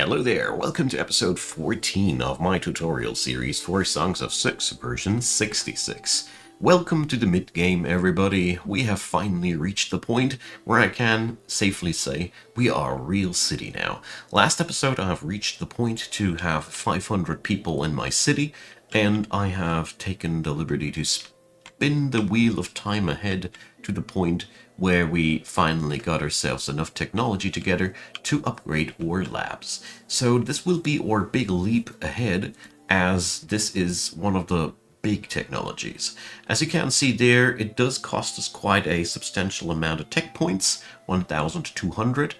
Hello there, welcome to episode 14 of my tutorial series for Songs of SYX version 66. Welcome to the mid-game, everybody. We have finally reached the point where I can safely say we are a real city now. Last episode I have reached the point to have 500 people in my city, and I have taken the liberty to spin the wheel of time ahead to the point where we finally got ourselves enough technology together to upgrade our labs. So this will be our big leap ahead, as this is one of the big technologies. As you can see there, it does cost us quite a substantial amount of tech points, 1,200,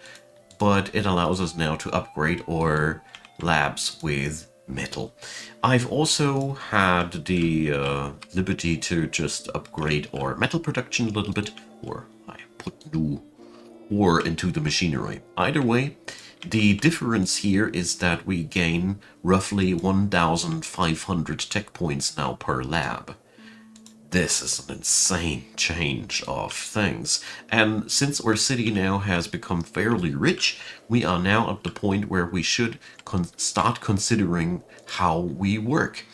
but it allows us now to upgrade our labs with metal. I've also had the liberty to just upgrade our metal production a little bit, or I put new ore into the machinery. Either way, the difference here is that we gain roughly 1,500 tech points now per lab. This is an insane change of things, and since our city now has become fairly rich, we are now at the point where we should start considering how we work.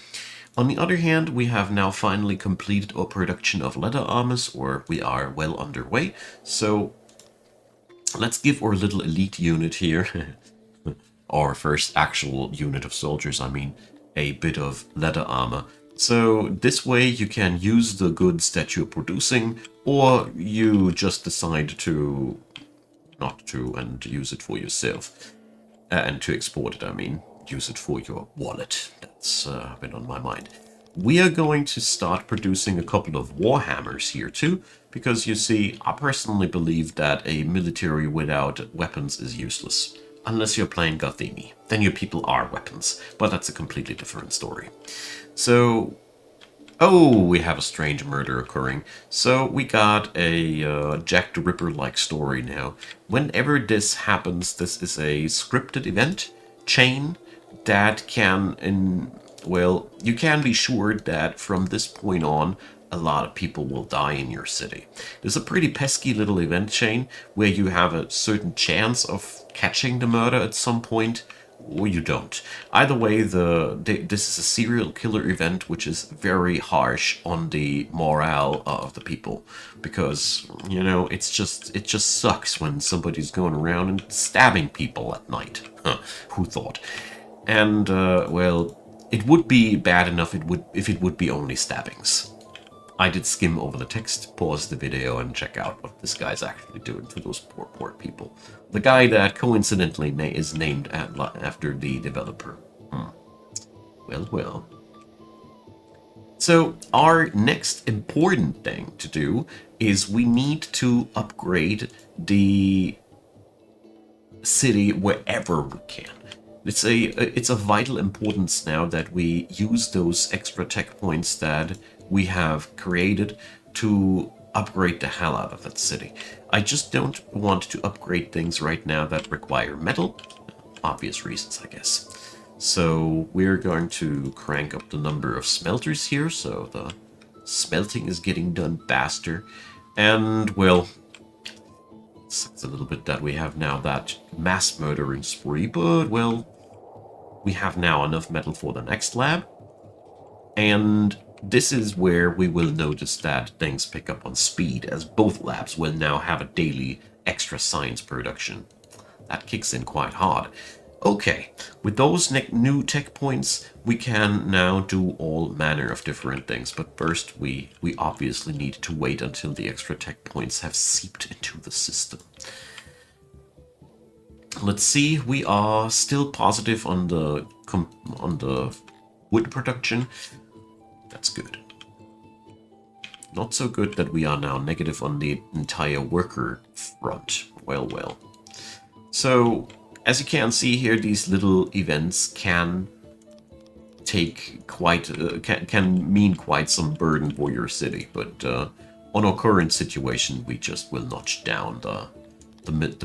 On the other hand, we have now finally completed our production of leather armors, or we are well underway, so let's give our little elite unit here, our first actual unit of soldiers, I mean, a bit of leather armor. So this way you can use the goods that you're producing, or you just decide to not to and use it for yourself. And to export it, I mean, use it for your wallet. That's been on my mind. We are going to start producing a couple of warhammers here too, because you see, I personally believe that a military without weapons is useless. Unless you're playing Gothemi, then your people are weapons, but that's a completely different story. So, oh, we have a strange murder occurring. So we got a Jack the Ripper-like story now. Whenever this happens, this is a scripted event chain that can, well, you can be sure that from this point on, a lot of people will die in your city. There's a pretty pesky little event chain where you have a certain chance of catching the murder at some point, or you don't. Either way, this is a serial killer event which is very harsh on the morale of the people, because, you know, it just sucks when somebody's going around and stabbing people at night. Huh, who thought? And well, it would be bad enough if it would be only stabbings. I did skim over the text, pause the video, and check out what this guy's actually doing to those poor people. The guy that coincidentally is named after the developer. Well. So our next important thing to do is we need to upgrade the city wherever we can. It's a vital importance now that we use those extra tech points that we have created to upgrade the hell out of that city. I just don't want to upgrade things right now that require metal. Obvious reasons, I guess. So we're going to crank up the number of smelters here, so the smelting is getting done faster. And, well, it sucks a little bit that we have now that mass murdering spree, but, well, we have now enough metal for the next lab. And this is where we will notice that things pick up on speed, as both labs will now have a daily extra science production. That kicks in quite hard. Okay, with those new tech points, we can now do all manner of different things, but first we obviously need to wait until the extra tech points have seeped into the system. Let's see, we are still positive on the wood production. That's good. Not so good that we are now negative on the entire worker front. Well. So, as you can see here, these little events can take quite can mean quite some burden for your city, but on our current situation, we just will notch down the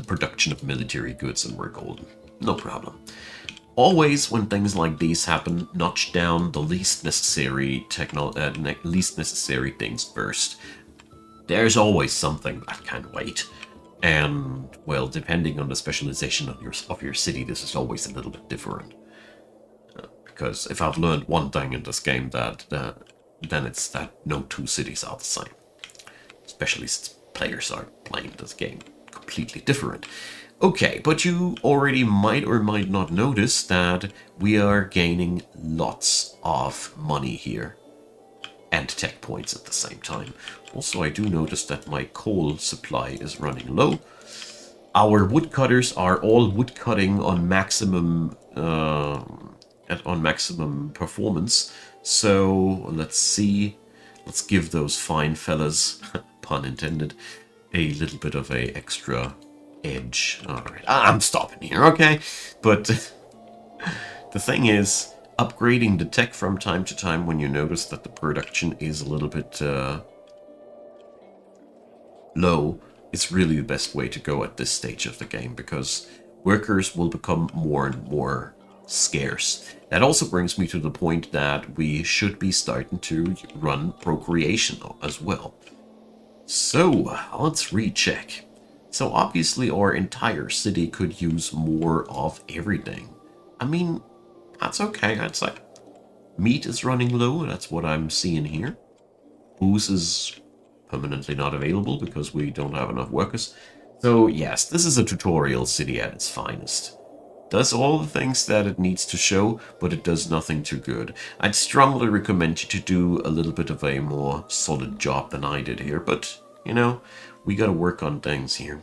production of military goods and we're golden. No problem. Always, when things like these happen, notch down the least necessary things first. There's always something that can wait. And, well, depending on the specialization of your city, this is always a little bit different. Because if I've learned one thing in this game, then it's that no two cities are the same. Especially since players are playing this game completely different. Okay, but you already might or might not notice that we are gaining lots of money here. And tech points at the same time. Also, I do notice that my coal supply is running low. Our woodcutters are all woodcutting on maximum performance. So let's see. Let's give those fine fellas, pun intended, a little bit of a extra edge. All right, I'm stopping here, okay? But the thing is, upgrading the tech from time to time when you notice that the production is a little bit low is really the best way to go at this stage of the game, because workers will become more and more scarce. That also brings me to the point that we should be starting to run procreation as well. So let's recheck. So obviously our entire city could use more of everything. I mean, that's okay, I'd say. Meat is running low, that's what I'm seeing here. Booze is permanently not available because we don't have enough workers. So yes, this is a tutorial city at its finest. Does all the things that it needs to show, but it does nothing too good. I'd strongly recommend you to do a little bit of a more solid job than I did here, but, you know, we gotta work on things here.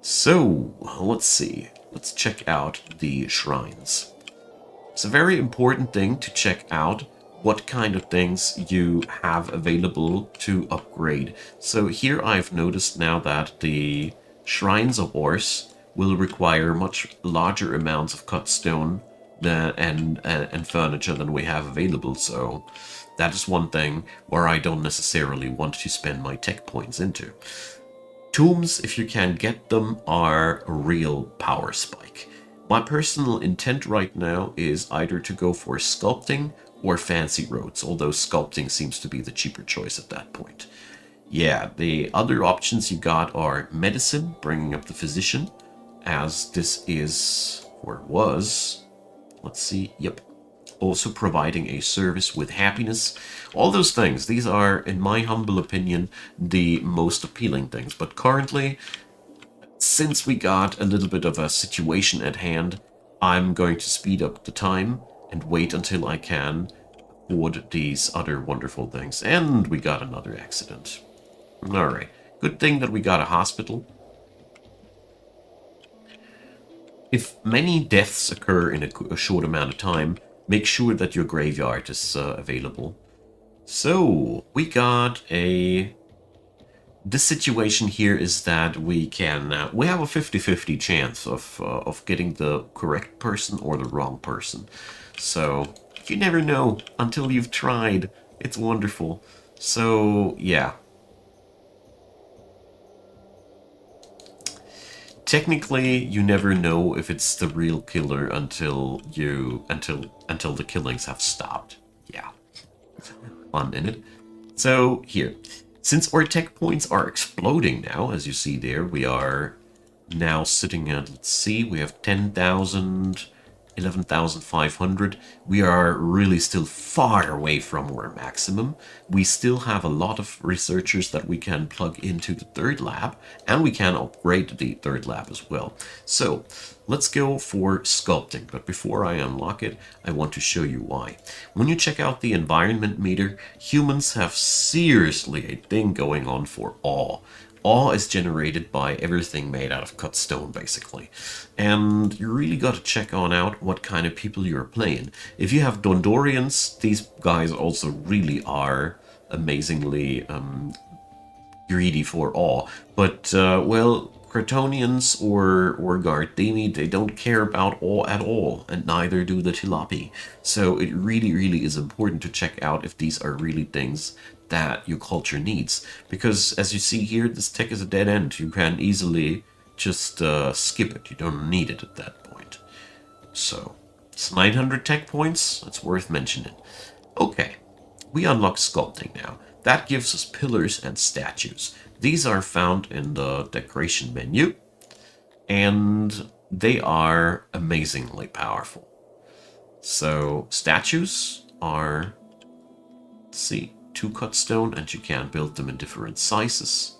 So, let's see. Let's check out the shrines. It's a very important thing to check out what kind of things you have available to upgrade. So here I've noticed now that the shrines of ours will require much larger amounts of cut stone and furniture than we have available. So that is one thing where I don't necessarily want to spend my tech points into. Tombs, if you can get them, are a real power spike. My personal intent right now is either to go for sculpting or fancy roads, although sculpting seems to be the cheaper choice at that point. Yeah, the other options you got are medicine, bringing up the physician, as this is, or was, let's see, yep, also providing a service with happiness. All those things, these are, in my humble opinion, the most appealing things. But currently, since we got a little bit of a situation at hand, I'm going to speed up the time and wait until I can afford these other wonderful things. And we got another accident. Alright, good thing that we got a hospital. If many deaths occur in a short amount of time, make sure that your graveyard is available. So, we got a... This situation here is that we can... we have a 50-50 chance of getting the correct person or the wrong person. So, you never know until you've tried. It's wonderful. So, yeah. Technically, you never know if it's the real killer until the killings have stopped. Yeah. 1 minute. So, here. Since our tech points are exploding now, as you see there, we are now sitting at, let's see, we have 10,000, 11,500. We are really still far away from our maximum. We still have a lot of researchers that we can plug into the third lab, and we can upgrade the third lab as well. So let's go for sculpting, but before I unlock it, I want to show you why. When you check out the environment meter, humans have seriously a thing going on for awe. Awe is generated by everything made out of cut stone, basically. And you really got to check on out what kind of people you're playing. If you have Dondorians, these guys also really are amazingly greedy for awe. But, well, Kryptonians or Gardemi, they don't care about awe at all, and neither do the Tilapi. So it really, really is important to check out if these are really things that your culture needs. Because, as you see here, this tech is a dead end. You can easily just skip it. You don't need it at that point. So, it's 900 tech points. That's worth mentioning. Okay, we unlock sculpting now. That gives us pillars and statues. These are found in the decoration menu, and they are amazingly powerful. So statues are, let's see, 2 cut stone, and you can build them in different sizes.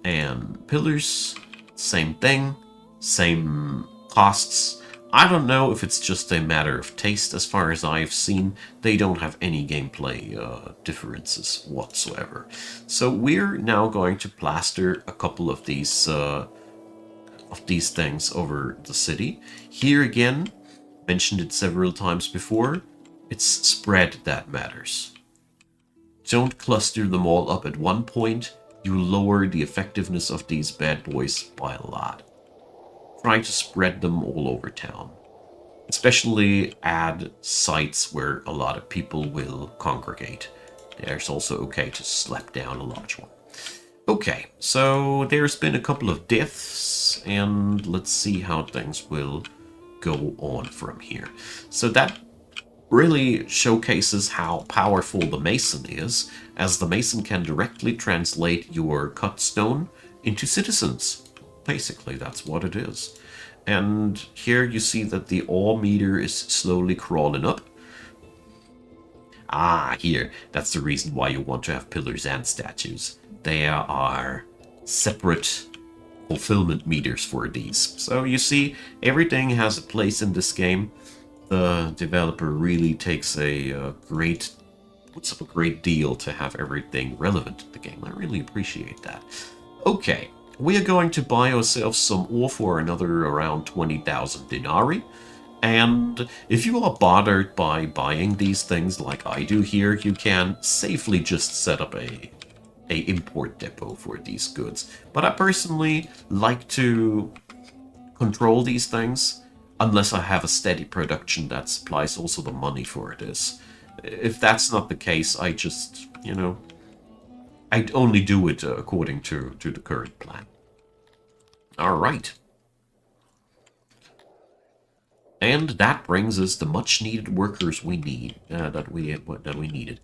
And pillars, same thing, same costs. I don't know if it's just a matter of taste. As far as I've seen, they don't have any gameplay differences whatsoever. So we're now going to plaster a couple of these things over the city. Here again, mentioned it several times before, it's spread that matters. Don't cluster them all up at one point. You lower the effectiveness of these bad boys by a lot. Try to spread them all over town. Especially add sites where a lot of people will congregate. There's also okay to slap down a large one. Okay, so there's been a couple of deaths, and let's see how things will go on from here. So that really showcases how powerful the Mason is, as the Mason can directly translate your cut stone into citizens. Basically, that's what it is. And here you see that the ore meter is slowly crawling up. Ah, here, that's the reason why you want to have pillars and statues. There are separate fulfillment meters for these. So you see, everything has a place in this game. The developer really puts up a great deal to have everything relevant to the game. I really appreciate that. Okay, we are going to buy ourselves some ore for another around 20,000 denarii. And if you are bothered by buying these things like I do here, you can safely just set up a import depot for these goods. But I personally like to control these things unless I have a steady production that supplies also the money for this. If that's not the case, I just, I'd only do it according to the current plan. All right. And that brings us the much-needed workers we need, that we needed.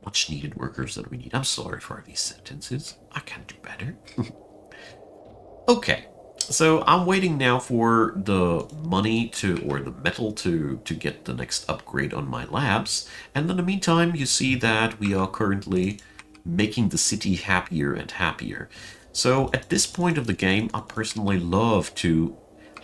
Much-needed workers that we need. I'm sorry for these sentences. I can do better. Okay, so I'm waiting now for the money or the metal to get the next upgrade on my labs. And in the meantime, you see that we are currently making the city happier and happier. So at this point of the game, I personally love to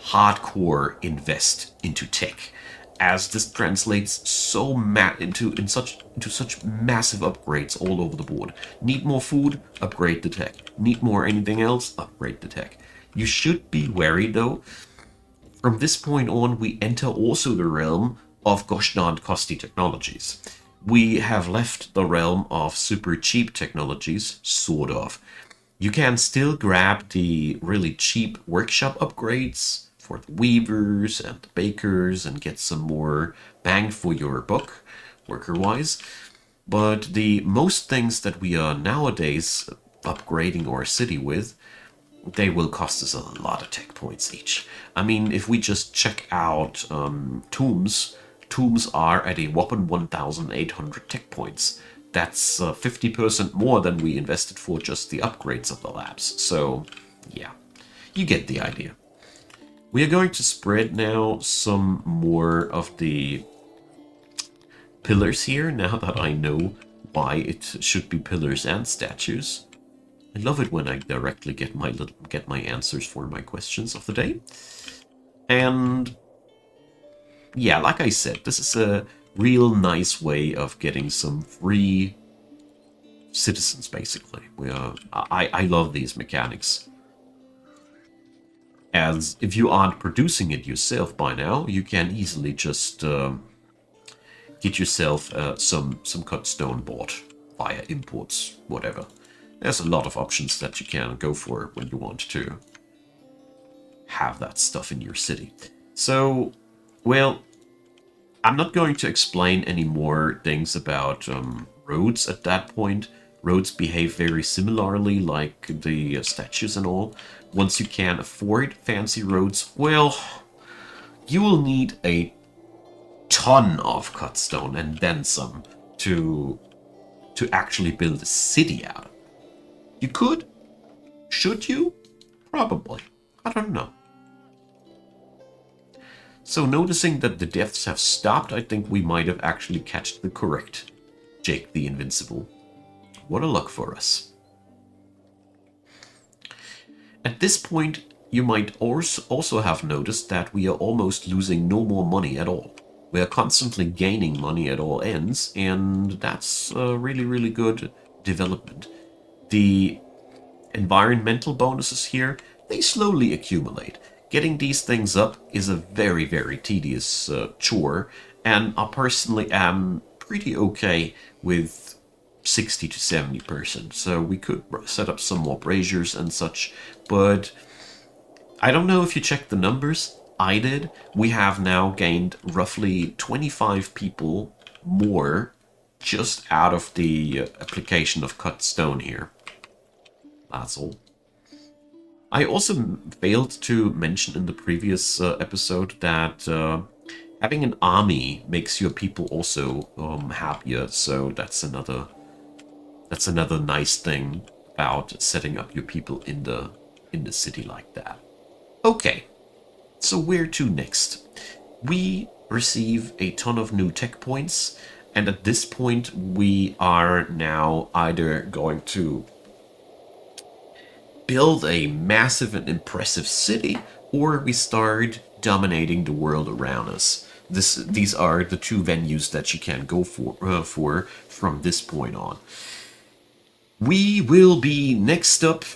hardcore invest into tech, as this translates into such massive upgrades all over the board. Need more food? Upgrade the tech. Need more anything else? Upgrade the tech. You should be wary though. From this point on, we enter also the realm of gosh darn costly technologies. We have left the realm of super cheap technologies, sort of. You can still grab the really cheap workshop upgrades for the weavers and the bakers and get some more bang for your buck, worker-wise. But the most things that we are nowadays upgrading our city with, they will cost us a lot of tech points each. I mean, if we just check out tombs are at a whopping 1,800 tech points. That's 50% more than we invested for just the upgrades of the labs. So, yeah, you get the idea. We are going to spread now some more of the pillars here, now that I know why it should be pillars and statues. I love it when I directly get my answers for my questions of the day. And yeah, like I said, this is a real nice way of getting some free citizens, basically. I love these mechanics. As if you aren't producing it yourself by now, you can easily just get yourself some cut stone bought via imports, whatever. There's a lot of options that you can go for when you want to have that stuff in your city. So, well, I'm not going to explain any more things about roads at that point. Roads behave very similarly like the statues and all. Once you can afford fancy roads, well, you will need a ton of cut stone and then some to actually build a city out of. You could. Should you? Probably. I don't know. So noticing that the deaths have stopped, I think we might have actually catched the correct Jake the Invincible. What a luck for us. At this point, you might also have noticed that we are almost losing no more money at all. We are constantly gaining money at all ends, and that's a really, really good development. The environmental bonuses here, they slowly accumulate. Getting these things up is a very, very tedious chore, and I personally am pretty okay with 60 to 70%. So we could set up some more braziers and such, but I don't know if you checked the numbers. I did. We have now gained roughly 25 people more just out of the application of cut stone here. That's all. I also failed to mention in the previous episode that having an army makes your people also happier. So that's another nice thing about setting up your people in the city like that. Okay, so where to next? We receive a ton of new tech points, and at this point we are now either going to build a massive and impressive city, or we start dominating the world around us. These are the two venues that you can go for from this point on. We will be next up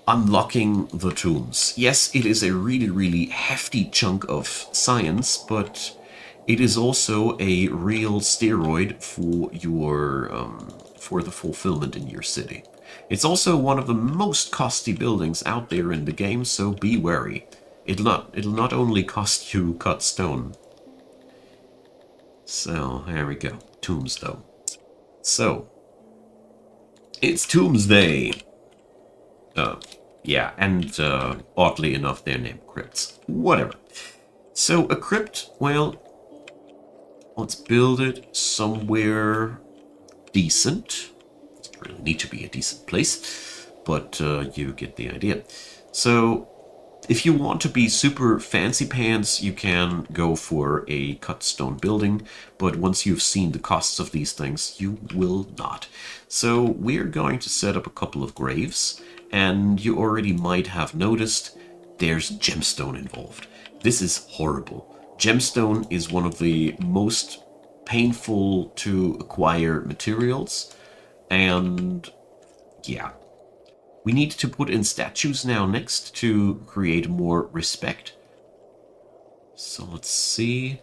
unlocking the tombs. Yes, it is a really, really hefty chunk of science, but it is also a real steroid for your for the fulfillment in your city. It's also one of the most costly buildings out there in the game, so be wary. It'll not only cost you cut stone. So, there we go. Tombs, though. So, it's Tombsday. Yeah, and oddly enough, they're named crypts. Whatever. So, a crypt, well, let's build it somewhere decent. Doesn't really need to be a decent place, but you get the idea. So, if you want to be super fancy pants, you can go for a cut stone building, but once you've seen the costs of these things, you will not. So we're going to set up a couple of graves, and you already might have noticed there's gemstone involved. This is horrible. Gemstone is one of the most painful to acquire materials, and yeah. We need to put in statues now next to create more respect. So let's see.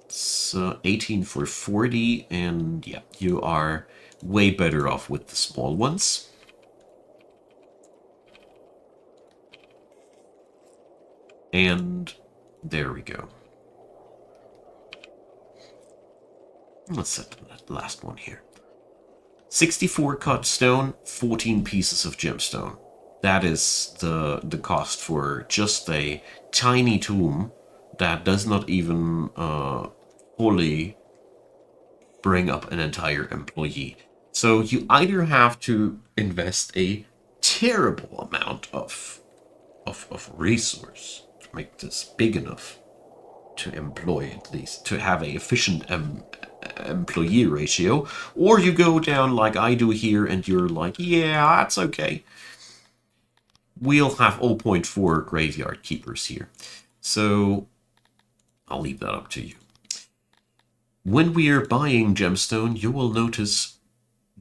It's 18 for 40, and yeah, you are way better off with the small ones. And there we go. Let's set that last one here. 64 cut stone, 14 pieces of gemstone. That is the cost for just a tiny tomb that does not even fully bring up an entire employee. So you either have to invest a terrible amount of resource to make this big enough to employ, at least to have a efficient employee ratio, or you go down like I do here and you're like, yeah, that's okay. We'll have 0.4 graveyard keepers here, so I'll leave that up to you. When we are buying gemstone, you will notice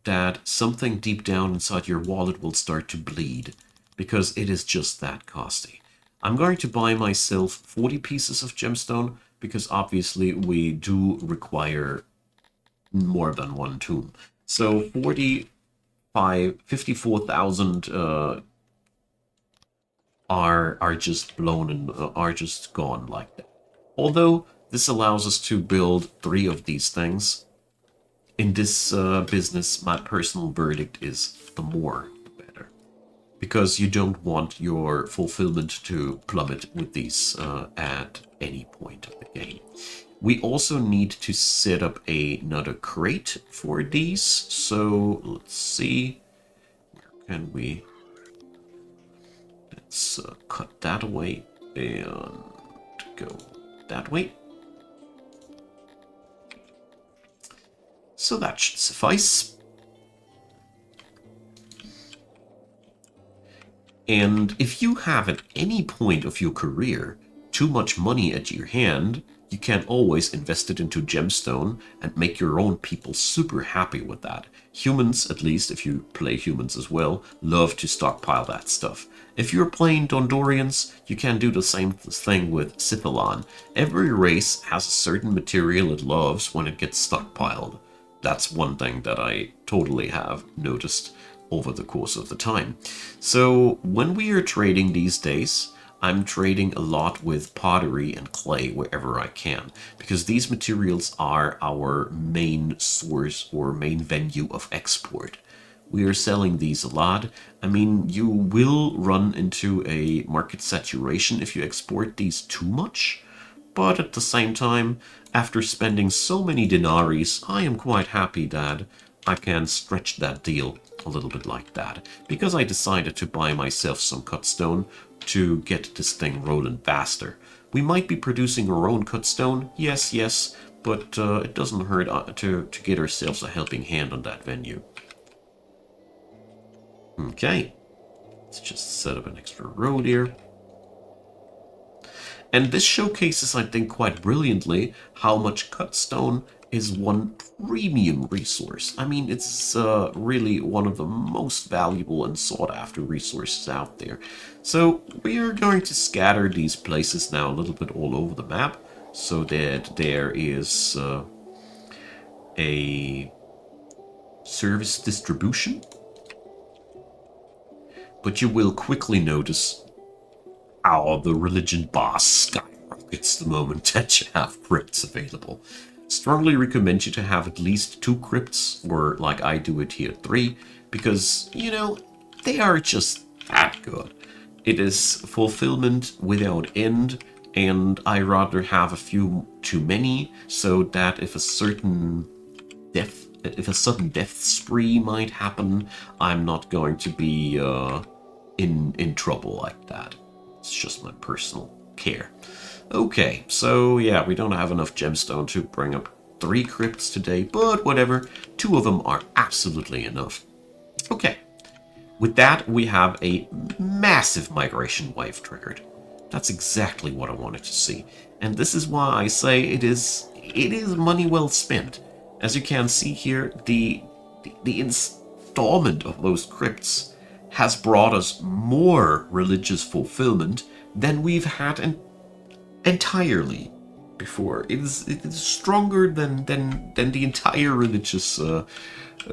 that something deep down inside your wallet will start to bleed, because it is just that costly. I'm going to buy myself 40 pieces of gemstone, because obviously we do require more than one tomb. So 54,000 are just blown and are just gone like that. Although this allows us to build 3 of these things. In this business, my personal verdict is the more, the better. because you don't want your fulfillment to plummet with these at any point of the game. We also need to set up another crate for these. So let's see. Where can we? Let's cut that away and go that way. So that should suffice. And if you have at any point of your career too much money at your hand, you can always invest it into gemstone and make your own people super happy with that. Humans, at least if you play humans as well, love to stockpile that stuff. If you're playing Dondorians, you can do the same thing with Scythalon. Every race has a certain material it loves when it gets stockpiled. That's one thing that I totally have noticed over the course of the time. So when we are trading these days, I'm trading a lot with pottery and clay wherever I can, because these materials are our main source or main venue of export. We are selling these a lot. I mean, you will run into a market saturation if you export these too much, but at the same time, after spending so many denaries, I am quite happy that I can stretch that deal a little bit like that, because I decided to buy myself some cutstone to get this thing rolling faster. We might be producing our own cutstone, yes, but it doesn't hurt to get ourselves a helping hand on that venue. Okay, let's just set up an extra road here. And this showcases, I think, quite brilliantly how much cutstone is one premium resource. I mean, it's really one of the most valuable and sought after resources out there. So we are going to scatter these places now a little bit all over the map so that there is a service distribution. But you will quickly notice how the religion boss skyrockets the moment that you have crypts available. Strongly recommend you to have at least 2 crypts, or like I do it here, 3, because, you know, they are just that good. It is fulfillment without end, and I rather have a few too many, so that if a sudden death spree might happen, I'm not going to be in trouble like that. It's just my personal care. Okay, so yeah, we don't have enough gemstone to bring up 3 crypts today, but whatever, 2 of them are absolutely enough. Okay, with that, we have a massive migration wave triggered. That's exactly what I wanted to see. And this is why I say it is money well spent. As you can see here, the installment of those crypts has brought us more religious fulfillment than we've had entirely before. It is stronger than the entire religious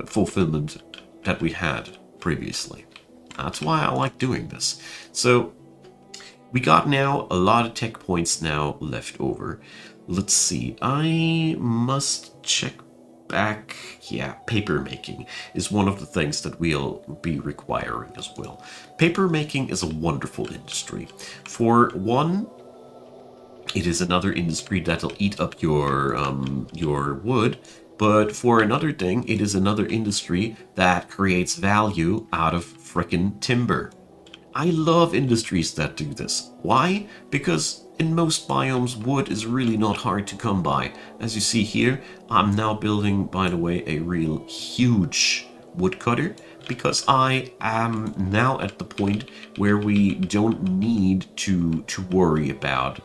fulfillment that we had previously. That's why I like doing this. So we got now a lot of tech points now left over. Let's see. I must check back. Yeah, paper making is one of the things that we'll be requiring as well. Paper making is a wonderful industry. For one, it is another industry that'll eat up your wood, but for another thing, it is another industry that creates value out of frickin' timber. I love industries that do this. Why? Because in most biomes, wood is really not hard to come by. As you see here, I'm now building, by the way, a real huge woodcutter, because I am now at the point where we don't need to worry about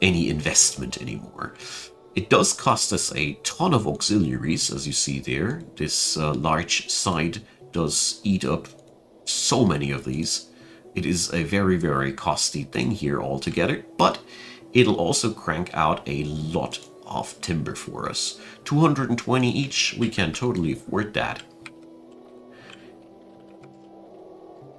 any investment anymore. It does cost us a ton of auxiliaries, as you see there. This large side does eat up so many of these. It is a very, very costly thing here altogether, but it'll also crank out a lot of timber for us. 220 each, we can totally afford that.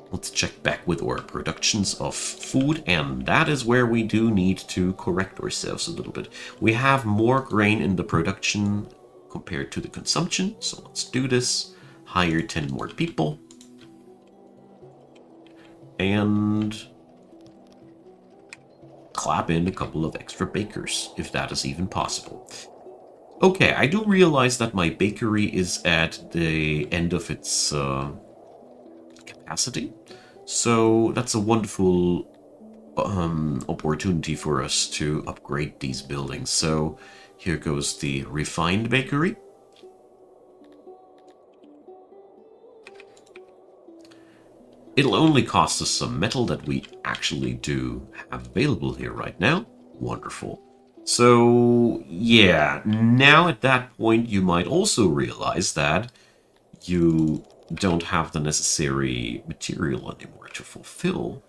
Let's check back with our productions of food, and that is where we do need to correct ourselves a little bit. We have more grain in the production compared to the consumption, so let's do this. Hire 10 more people. and clap in a couple of extra bakers, if that is even possible. Okay, I do realize that my bakery is at the end of its capacity, so that's a wonderful opportunity for us to upgrade these buildings. So here goes the refined bakery. It'll only cost us some metal that we actually do have available here right now. Wonderful. So, yeah, now at that point you might also realize that you don't have the necessary material anymore to fulfill,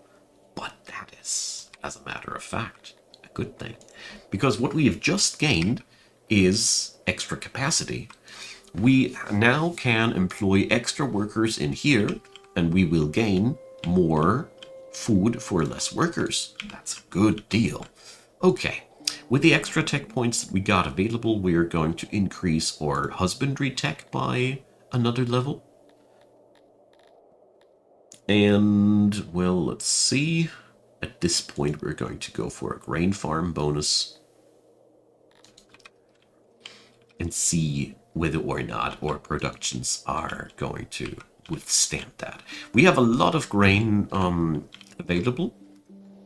but that is, as a matter of fact, a good thing. Because what we have just gained is extra capacity. We now can employ extra workers in here, and we will gain more food for less workers. That's a good deal. Okay, with the extra tech points that we got available, we are going to increase our husbandry tech by another level. And, well, let's see. At this point, we're going to go for a grain farm bonus and see whether or not our productions are going to withstand that. We have a lot of grain available,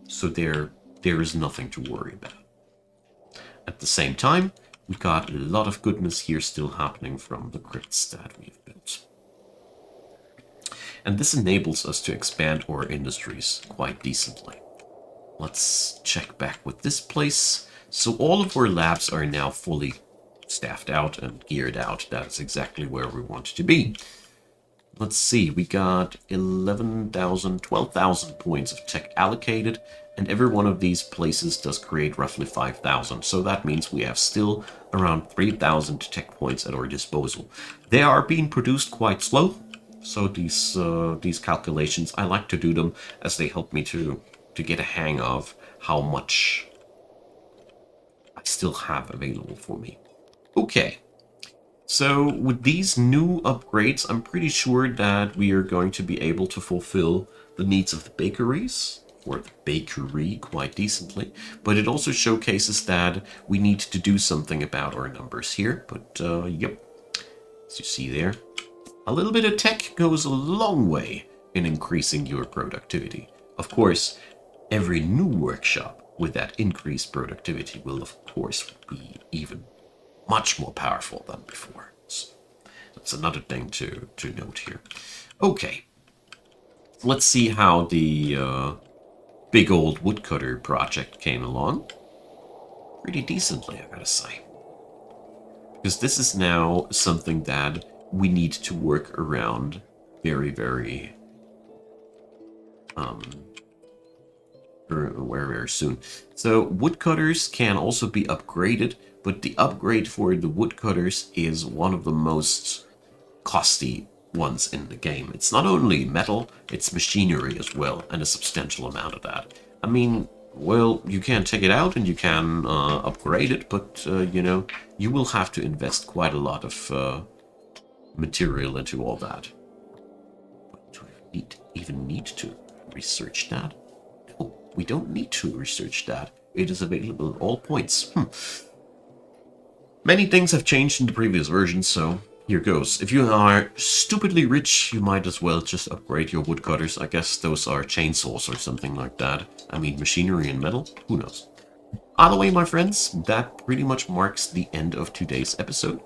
so there is nothing to worry about. At the same time, we got a lot of goodness here still happening from the crypts that we've built. And this enables us to expand our industries quite decently. Let's check back with this place. So all of our labs are now fully staffed out and geared out. That's exactly where we want to be. Let's see, we got 11,000, 12,000 points of tech allocated, and every one of these places does create roughly 5,000. So that means we have still around 3,000 tech points at our disposal. They are being produced quite slow, so these calculations, I like to do them as they help me to get a hang of how much I still have available for me. Okay. So with these new upgrades, I'm pretty sure that we are going to be able to fulfill the needs of the bakeries, or the bakery, quite decently. But it also showcases that we need to do something about our numbers here. But, yep, as you see there, a little bit of tech goes a long way in increasing your productivity. Of course, every new workshop with that increased productivity will, of course, be even much more powerful than before. So that's another thing to note here. Okay, let's see how the big old woodcutter project came along. Pretty decently, I gotta say. Because this is now something that we need to work around very, very very soon. So woodcutters can also be upgraded, but the upgrade for the woodcutters is one of the most costly ones in the game. It's not only metal, it's machinery as well, and a substantial amount of that. I mean, well, you can take it out and you can upgrade it, but, you know, you will have to invest quite a lot of material into all that. Do I even need to research that? No, we don't need to research that. It is available at all points. Many things have changed in the previous version, so here goes. If you are stupidly rich, you might as well just upgrade your woodcutters. I guess those are chainsaws or something like that. I mean, machinery and metal? Who knows? Either way, my friends, that pretty much marks the end of today's episode.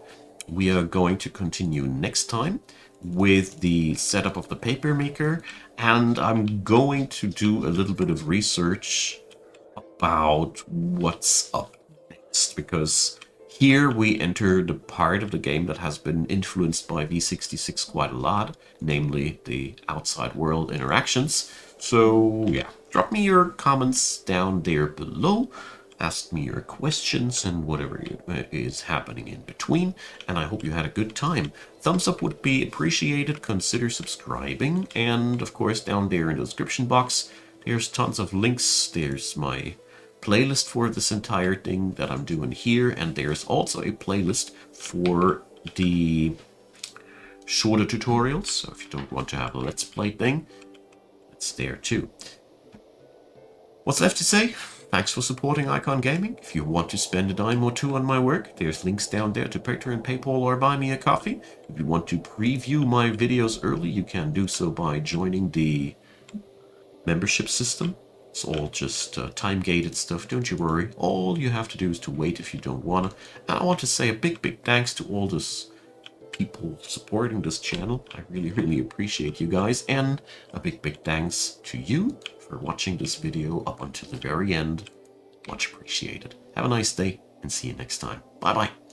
We are going to continue next time with the setup of the paper maker, and I'm going to do a little bit of research about what's up next, because here we enter the part of the game that has been influenced by v66 quite a lot, namely the outside world interactions. So yeah, drop me your comments down there below. Ask me your questions and whatever is happening in between, and I hope you had a good time. Thumbs up would be appreciated, consider subscribing, and of course down there in the description box, there's tons of links. There's my playlist for this entire thing that I'm doing here, and there's also a playlist for the shorter tutorials, so if you don't want to have a let's play thing, It's there too. What's left to say? Thanks for supporting Icon Gaming. If you want to spend a dime or two on my work, there's links down there to Patreon, PayPal, or buy me a coffee. If you want to preview my videos early, you can do so by joining the membership system. It's all just time-gated stuff, don't you worry. All you have to do is to wait if you don't want to. And I want to say a big thanks to all those people supporting this channel. I really appreciate you guys. And a big thanks to you for watching this video up until the very end. Much appreciated. Have a nice day and see you next time. Bye bye.